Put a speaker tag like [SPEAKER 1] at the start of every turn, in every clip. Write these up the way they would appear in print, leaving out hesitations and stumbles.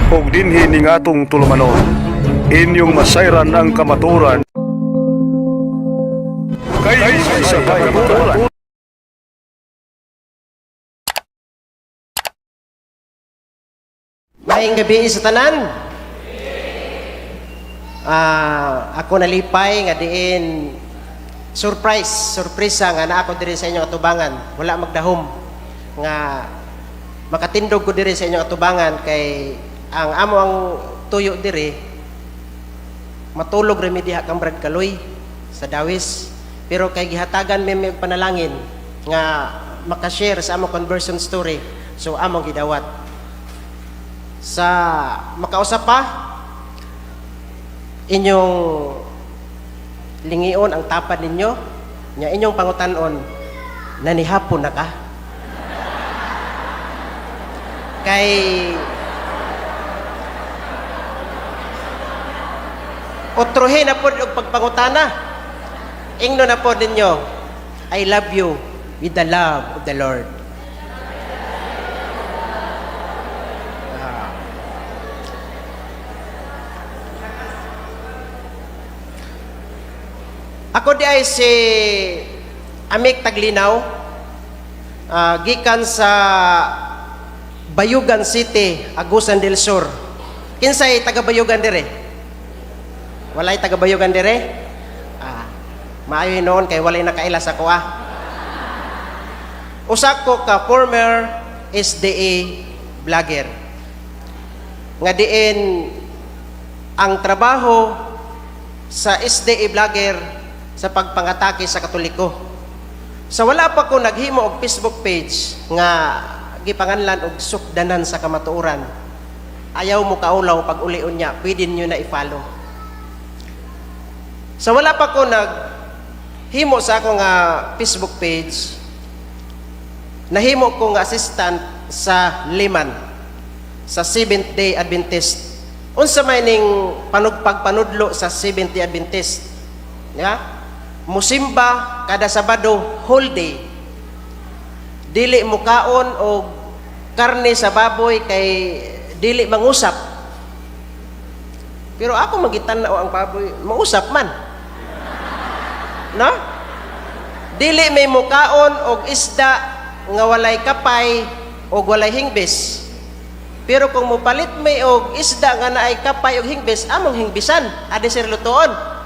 [SPEAKER 1] ug dinhi ning atong tulumanon. Inyong masayran ang kamaturan kay sa kamaturan.
[SPEAKER 2] Maayong gabi sa tanan. Ako nalipay nga diin surpresa nga na ako diri sa inyong atubangan. Wala magdahom nga makatindog ko diri sa inyong atubangan kay ang amo ang tuyo diri matulog remi diha kang Brad Kaloy sa Dawis. Pero kay gihatagan may panalangin nga makashare sa among conversion story. So among gidawat. Sa makausap pa inyong lingion ang tapad ninyo nya inyong pangutanon nanihapon na ka kay utrohin na po og pagpangutana ingno na po ninyo I love you with the love of the Lord. Ako di ay si Amik Taglinaw, gikan sa Bayugan City, Agusan del Sur. Kinsay taga Bayugan dire? Walay taga Bayugan dire? Maayo noon kay walay nakaila sa kuha. Usa ko ka former SDA vlogger. Nga diin ang trabaho sa SDA vlogger sa pagpangatake sa Katoliko. Sa wala pa ko naghimo og Facebook page nga gipanganlan og sukdanan sa kamatuoran. Ayaw mo kaulaw pag ulion niya, pwede niyo na i-follow. Sa wala pa ko naghimo sa ako nga Facebook page, nahimo ko nga assistant sa Liman sa Seventh Day Adventist. Unsa may ning pagpanudlo sa Seventh Day Adventist? Ya? Musimba kada Sabado whole day. Dili mukaon o karne sa baboy kay dili mangusap. Pero ako magitanaw ang baboy, mangusap man. No? Dili may mukaon og isda nga walay kapay o walay hingbis. Pero kung mupalit may og isda nga naay kapay og hingbis, among hingbisan, adi sir lutoon.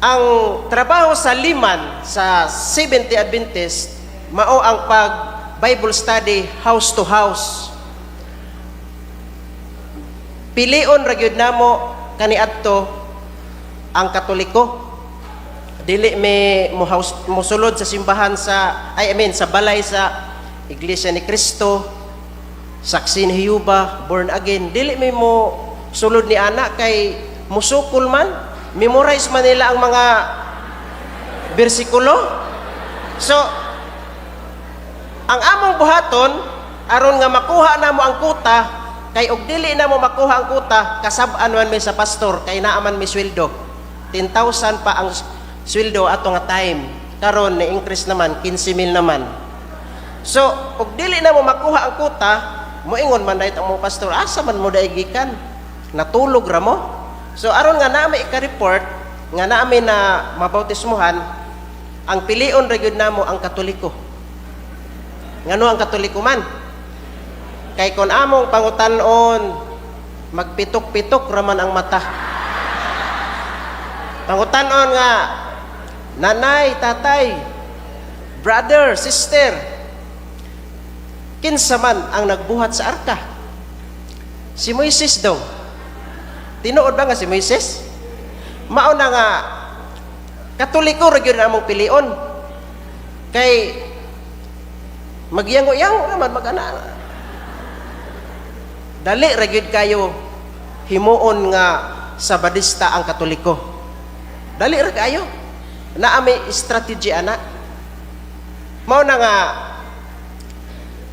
[SPEAKER 2] Ang trabaho sa Liman, sa Seventh Day Adventist, mao ang pag-Bible study house to house. Pilion ra gyud namo kaniadto ang Katoliko. Dili may mosulod sa simbahan sa sa balay sa Iglesia ni Cristo, Saksi ni Jehova, born again. Dili may mo sulod ni ana kay musukol man. Memorize man nila ang mga bersikulo. So, ang among buhaton, aron nga makuha na mo ang kuta, kay og dili na mo makuha ang kuta, kasab-an man may sa pastor, kay naaman may sweldo. 10,000 pa ang sweldo ato nga time. Karon ni increase naman, 15,000 naman. So, og dili na mo makuha ang kuta, moingon man dahit ang mga pastor, asa man mo daigikan? Natulog ra mo? So aron nga naami ika-report nga naami na mabautismuhan ang pilion ra gyud namo ang Katoliko. Ngano ang Katoliko man? Kay kon among pangutan-on magpitok-pitok ra man ang mata. Pangutan-on nga nanay, tatay, brother, sister, kinsa man ang nagbuhat sa arka? Si Moises daw. Tinuod ba nga si Moises? Mao na nga Katoliko ra gyud among pilion. Kay magyango-yango naman mag-ana. Dali ra gyud kayo himuon nga Sabadista ang Katoliko. Dali ra kayo. Naa may strategy ana. Mao na nga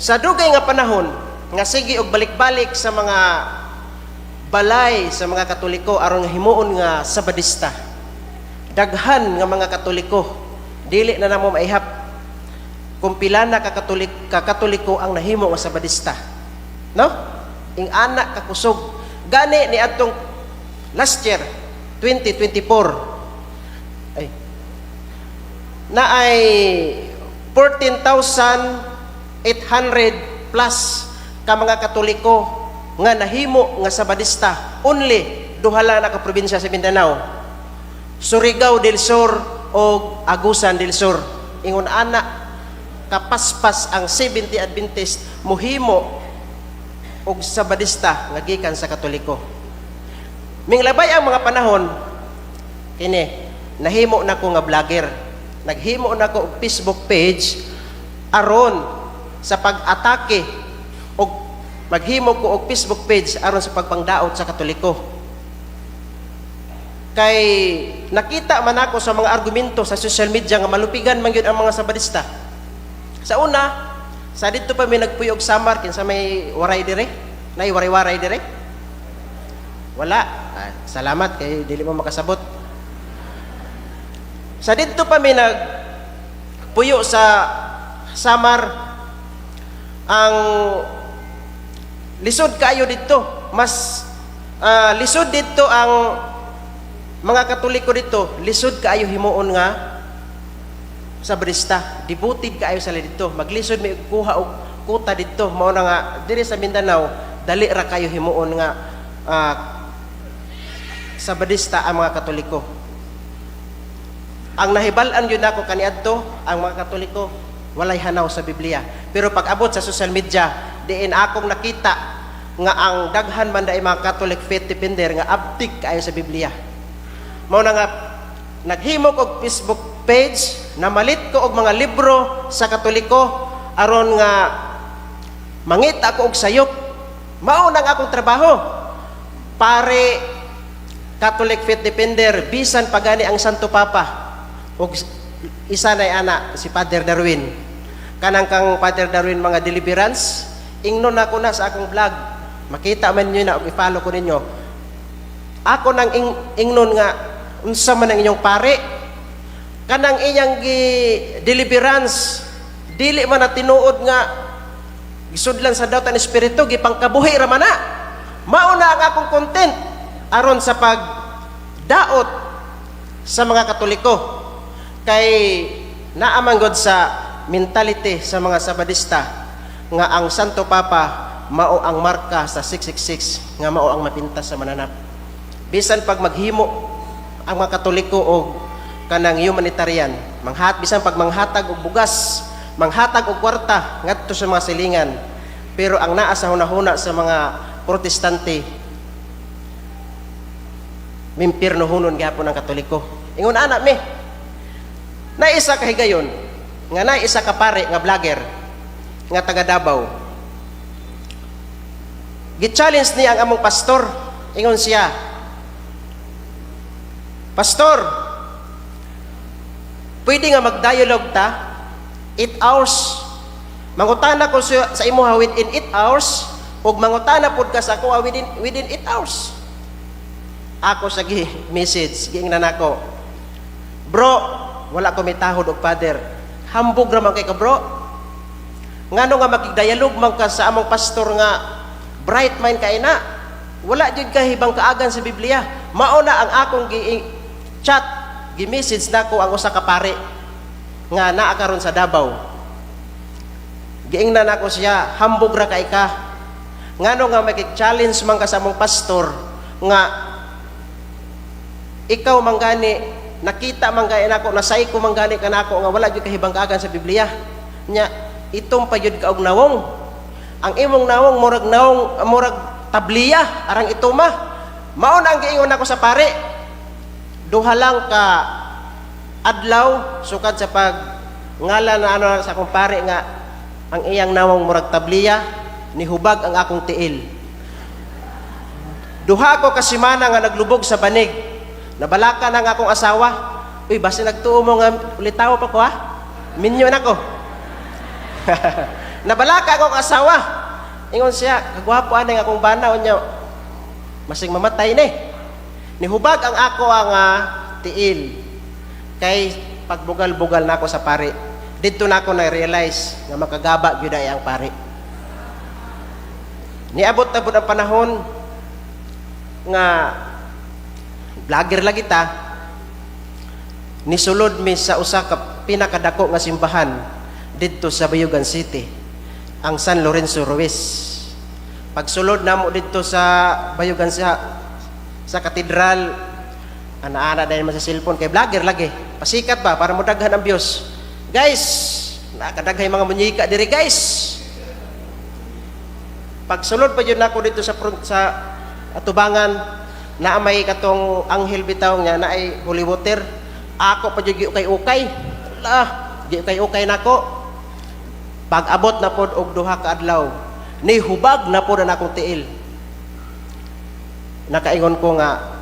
[SPEAKER 2] sa dugay nga panahon nga sige og balik-balik sa mga balay sa mga Katoliko aron himuon nga Sabadista. Daghan nga mga Katoliko dili na namo maihap kung pila na ka Katoliko ang nahimo nga Sabadista. No? Ing anak kakusog. Gani ni atong last year, 2024, na ay 14,800 plus ka mga Katoliko nga nahimo nga Sabadista. Only duhala na ka probinsya sa Mindanao. Surigao del Sur o Agusan del Sur. Ingon anak kapaspas ang 70 Adventist muhimo og Sabadista nga gikan sa Katoliko. Minglabay ang mga panahon kini nahimo na ko nga vlogger. Naghimo na ko og Facebook page aron sa pag-atake og maghimo ko og Facebook page aron sa pagpangdaot sa Katoliko. Kay nakita man ako sa mga argumento sa social media nga malupigan man gyud ang mga Sabadista. Sa una, sa dito pa may nagpuyog samar kinsa may waray dire? Nay waray-waray dire? Wala. Salamat kay dili mo makasabot. Sa dito pa may nagpuyo sa samar ang lisod kaayo dito. Mas lisod dito ang mga Katoliko dito. Lisod kaayo himuon nga Sabadista. Devoted kaayo sila dito. Maglisod may kuha og kuta dito. Mao na nga diri sa Mindanao dali ra kayo himuon nga Sabadista ang mga Katoliko. Ang nahibal-an yun ako kaniadto, ang mga Katoliko walay hanaw sa Biblia. Pero pag abot sa social media, diin akong nakita nga ang daghan man dai mga Catholic faith defender nga abtik kaayo sa Biblia. Mao na nga naghimo og Facebook page, namalit ko og mga libro sa Katoliko aron nga mangita ko og sayop. Mao nang akong trabaho. Pare Catholic faith defender bisan pagani ang Santo Papa. Og isa na ana si Father Darwin. Kanang kang Father Darwin mga deliverance, ingnon ako na sa akong vlog. Makita man niyo na og i-follow ko ninyo. Ako nang ingnon nga unsa man ang inyong pare. Kanang iyang deliverance dili man na tinuod nga gisudlan sa daot ang espiritu gipangkabuhi ra man na. Mao na ang akong content aron sa pagdaot sa mga Katoliko. Kay naaman god sa mentality sa mga Sabadista nga ang Santo Papa mao ang marka sa 666 nga mao ang mapintas sa mananap. Bisan pag maghimo ang mga Katoliko og kanang humanitarian, bisan pag manghatag og bugas, manghatag og kwarta ngadto sa mga silingan. Pero ang naa sa hunahuna sa mga Protestante, mimpirno hunon gyapon ang Katoliko. Ingon ana mi, na isa ka higayon, nga na isa ka pare nga vlogger nga taga Davao. Gi-challenge niya ang among pastor. Ingon siya, "Pastor, pwede nga mag-dialogue ta 8 hours. Mangutana ko sa imuha within 8 hours ug mangutana pod ka sa ako within 8 hours." Ako sa message giingnan nako, "Bro, wala ko may tahod og father. Hambog ra man kay ka, bro. Ngano nga makigdialog man ka sa among pastor nga bright mind kay na. Wala jud ka hibang kaagan sa Biblia." Mao na ang akong chat, gi-message nako ang usa ka pare nga naa karon sa Davao. Giingnan nako siya, "Hambog ra kay ka. Ngano nga makig-challenge man ka sa among pastor nga ikaw manggani nakita man gani nako, nasay ko man gani kanako nga wala gyud kahibang kaagan sa Biblia. Nya itong payud ka og nawong. Ang imong nawong murag tabliya arang ituma." Mao na ang giingon nako sa pare. Duha lang ka adlaw sukad sa pag ngalan na sa akong pare nga ang iyang nawong murag tabliya, nihubag ang akong tiil. Duha ko ka semana nga naglubog sa banig. Nabalaka na nga akong asawa. "Uy, basta nagtuo mo nga ulitaw pa ko ha. Minyo na ko." Nabalaka akong asawa. Ingon siya, "Kagwapo anay akong banaw niya. Masing mamatay ni." Nihubag ang ako ang tiil. Kay pagbugal-bugal na ako sa pare. Dito na ako na-realize nga makagaba gyud ay ang pare. Niabot na ang panahon nga vlogger lagi ta, nisulod mi sa usa ka pinakadako nga simbahan didto sa Bayugan City, ang San Lorenzo Ruiz. Pagsulod namo didto sa Bayugan sa katedral, ana-ana dahil man sa cellphone kay vlogger lagi. Pasikat ba para modaghan ang views. Guys, nakadaghay mga munyika diri guys. Pagsulod pa yun ako dito sa atubangan, na may katong anghel bitaw nga na ay holy water. Ako pa jud kay ukay. Di kay ukay nako. Pag abot na pod og duha ka adlaw, ni hubag na pod na akong tiil. Nakaingon ko nga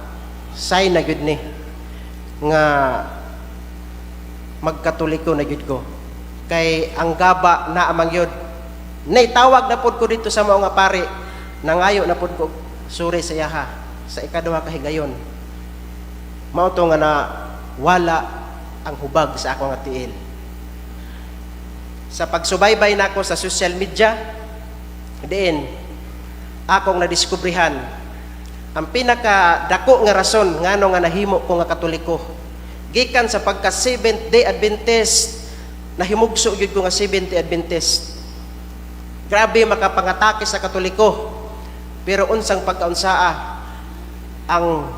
[SPEAKER 2] sign na gyud ni nga magkatoliko na gyud ko. Kay ang gaba na amang yun. Naitawag na pod ko dito sa mga pare, nangayo na pod ko suri sa yaha sa ikaduha ka higayon. Mao to nga na wala ang hubag sa akong tiil. Sa pagsubaybay nako sa social media, diin akong nadiskubrihan ang pinakadako nga rason ngano nga nahimo ko nga katoliko. Gikan sa pagka Seventh Day Adventist, nahimugso gyud ko nga Seventh Day Adventist. Grabe makapangatake sa katoliko. Pero unsang pagkaunsaa ang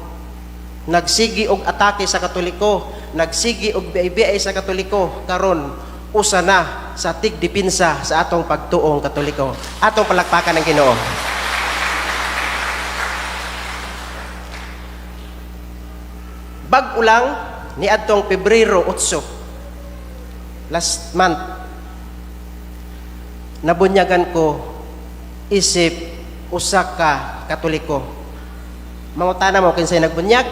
[SPEAKER 2] nagsigi og atake sa katoliko, nagsigi og biay sa katoliko, karon usa na sa tigdepensa sa atong pagtuong katoliko. Atong palakpakan ng Ginoo. Bag-o lang ni adtong Pebrero 8 last month, nabunyagan ko isip usa ka katoliko. Mangutana mo kinsay nagbunyag?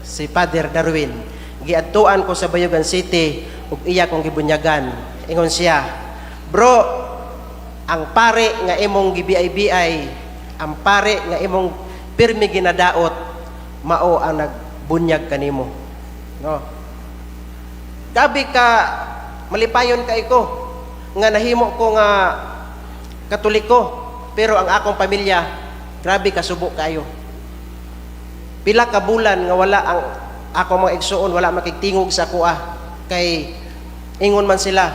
[SPEAKER 2] Si Father Darwin. Giadtuan ko sa Bayugan City ug iya kong gibunyagan. Ingon siya, "Bro, ang pare nga imong gibiay-biay, ang pare nga imong pirmi ginadaot, mao ang nagbunyag kanimo." No. Gabi ka malipayon kay ko nga nahimo ko nga katoliko, pero ang akong pamilya grabe kasubo kayo. Pila ka bulan nga wala ang akong mga igsuon, wala makigtingog sa kuha, kay ingon man sila,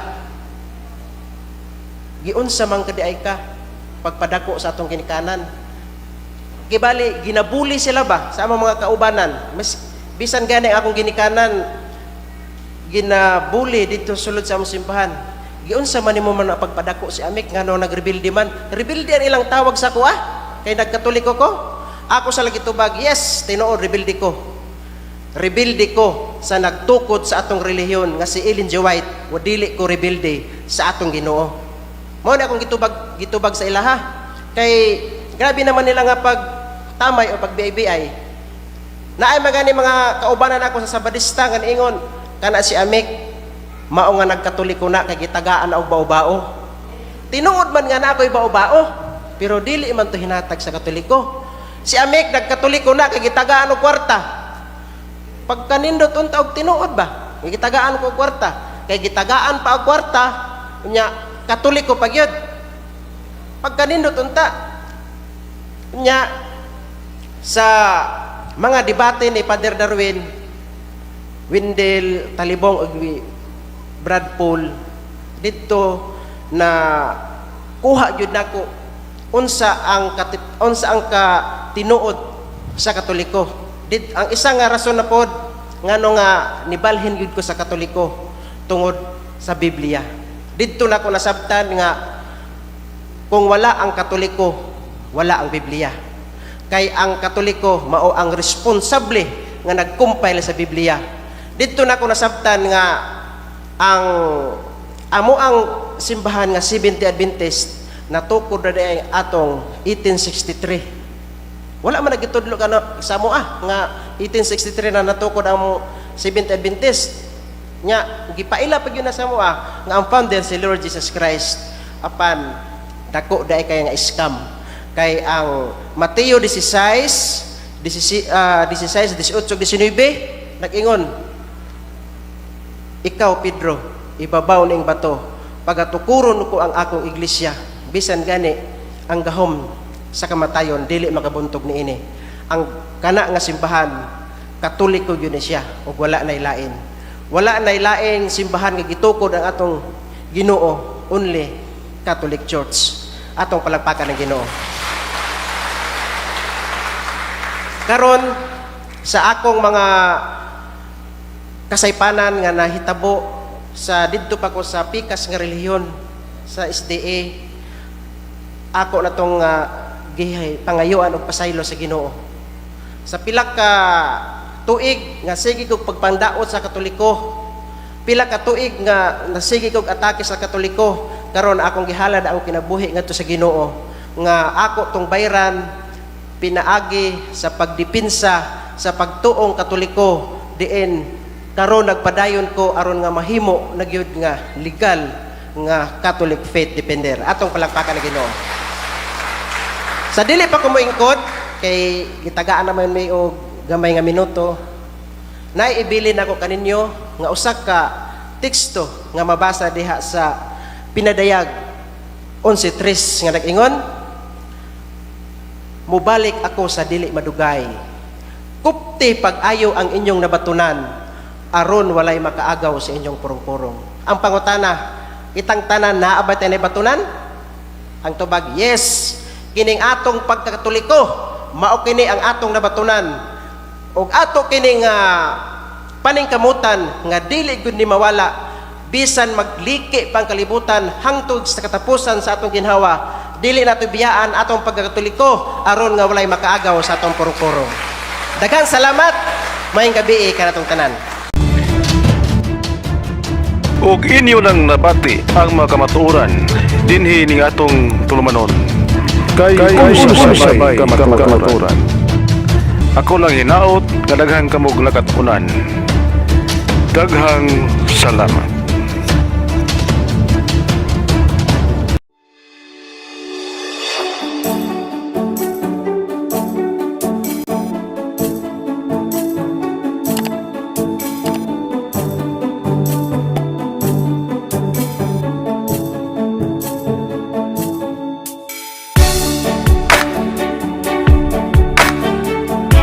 [SPEAKER 2] giunsa man kadiay ka pagpadako sa atong kinikanan. Gibali ginabuli sila ba sa among mga kaubanan, mas bisan gani akong ginikanan ginabuli dito sulod sa among simbahan. Giunsa man nimo man pagpadako si amik ngano nagrebelde man. Rebelde ang ilang tawag sa kuha kay nagkatoliko ko. Ako sa lagi tubag, yes, tinuod rebelde ko. Rebelde ko sa nagtukod sa atong relihiyon nga si Ellen G. White, wa dili ko rebelde sa atong Ginoo. Mao na akong gitubag sa ilaha. Kay grabe naman nila nga pag tamay o pagbiay-biay. Naay magani mga kaubanan ako sa Sabadista nga niingon kana si amik mao nga nagkatoliko na kay gitagaan og bao-bao. Tinuod man nga na ako'y bao-bao, pero dili man to hinatag sa katoliko. Si amik nagkatoliko na kay gitagaan og kwarta. Pagkanindot unta og tinuod ba? Kay gitagaan ko og kwarta. Kay gitagaan pa og kwarta, unya katoliko pa gyud. Pagkanindot unta, unya sa mga debate ni Father Darwin, Wendell Talibong ug Brad Paul dito na kuha gyud nako unsa ang tinuod sa katoliko. Ang isa nga rason na pod ngano nga nibalhin gyud ko sa katoliko tungod sa Biblia. Didto nako nasabtan nga kung wala ang katoliko, wala ang Biblia. Kay ang katoliko mao ang responsable nga nagcompile sa Biblia. Didto nako nasabtan nga ang amo ang simbahan nga Seventh-day Adventist natukod na day atong 1863. Wala man nagitudlo ka na sa mo nga 1863 na natukod ang Seventh-day Adventist. Nya gipaila pag yun na sa mo nga ang founder si Lord Jesus Christ apan dako day kay nga scam. Kay ang Mateo 16:18-19 nag-ingon, "Ikaw Pedro, ibabaw ning bato, pagatukuron ko ang akong iglesia, bisan gani ang gahom sa kamatayon dili makabuntog niini. Ang kana nga simbahan Katoliko gyud ni siya ug wala nay lain. Wala nay laing simbahan nga gitukod ang atong Ginoo, only Catholic Church. Atong palagpakan ng Ginoo. Karon sa akong mga kasaypanan nga nahitabo sa didto pa ko sa pikas nga relihiyon sa SDA, ako na tong pangayuan og pasaylo sa Ginoo. Sa pila ka tuig nga sige kog pagpandaot sa Katoliko, pila ka tuig nga nasige kog atake sa Katoliko, karon akong gihalad ang kinabuhi ngadto sa Ginoo nga ako tong bayran pinaagi sa pagdipinsa sa pagtuong Katoliko diin karon nagpadayon ko aron nga mahimo nagyud nga legal nga Catholic faith defender. Atong palakpakan ng Ginoo. Sa dili pa ko moingkod kay gitagaan naman may og gamay nga minuto, naiibilin ako kaninyo nga usa ka teksto nga mabasa diha sa Pinadayag 11:3 nga nag-ingon, mubalik ako sa dili madugay. Kupti pag-ayo ang inyong nabatunan, aron walay makaagaw sa inyong purong-purong. Ang pangutana, itang tanan naabay tayo na batunan? Ang tubag, yes. Kining atong pagkakatoliko, mao kini ang atong nabatunan. Og ato kining paningkamutan nga dili gud ni mawala bisan magliki pang kalibutan hangtod sa katapusan sa atong ginhawa. Dili nato biyaan atong pagkakatoliko aron nga walay makaagaw sa atong purong-purong. Daghang salamat. Mayong gabi kanatong tanan.
[SPEAKER 1] Ug inyo nang nabati ang mga kamatuoran dinhi ning atong tulumanon. Kay sabay kamatuoran. Ako lang hinaot nga daghang kamog nakatunan. Daghang salamat.